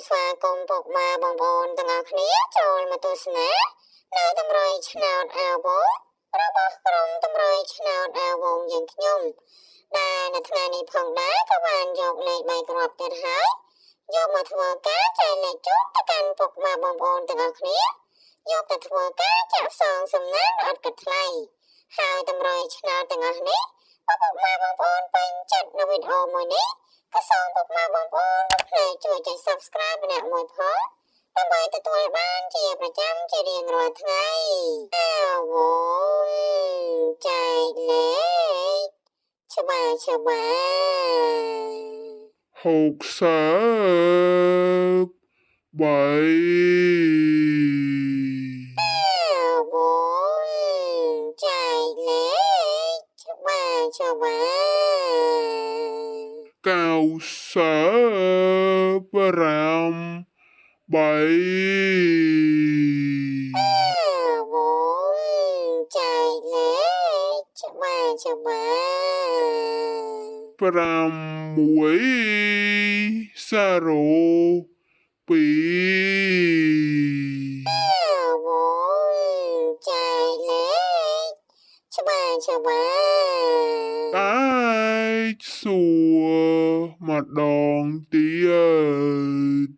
ស្វាគមន៍ពុកម៉ែបងប្អូនទាំងអស់គ្នាចូលមកទស្សនានៅតម្រុយឆ្នោតអាវងរបស់ក្រុមតម្រុយឆ្នោតអាវងយើងខ្ញុំដែលនៅថ្ងៃនេះផងដែរក៏បានយកលេខ3គ្រាប់ទៀតហើយយកមកធ្វើការចែកលេខជូនទៅកាន់ពុកម៉ែបងប្អូនទាំងអស់គ្នាយកទៅធ្វើការចាក់សងសំណាងអត់គិតថ្លៃហើយតម្រុយឆ្នោតទាំងអស់នេះពុកម៉ែបងប្អូនពេញចិត្តនៅវីដេអូមួយនេះក៏សូមពុកម៉ែបងប្អូនជួយចុច Subscribe ម្នាក់មួយផងដើម្បីទទួលបានជាប្រចាំជារៀងរាល់ថ្ងៃអាវងចែកលេខច្បាស់60 អាវងចែកលេខច្បាស់ 95 អាវងចែកលេខច្បាស់ 602អាវងចែកលេខច្បាស់ អាចសួរម្ដងទៀត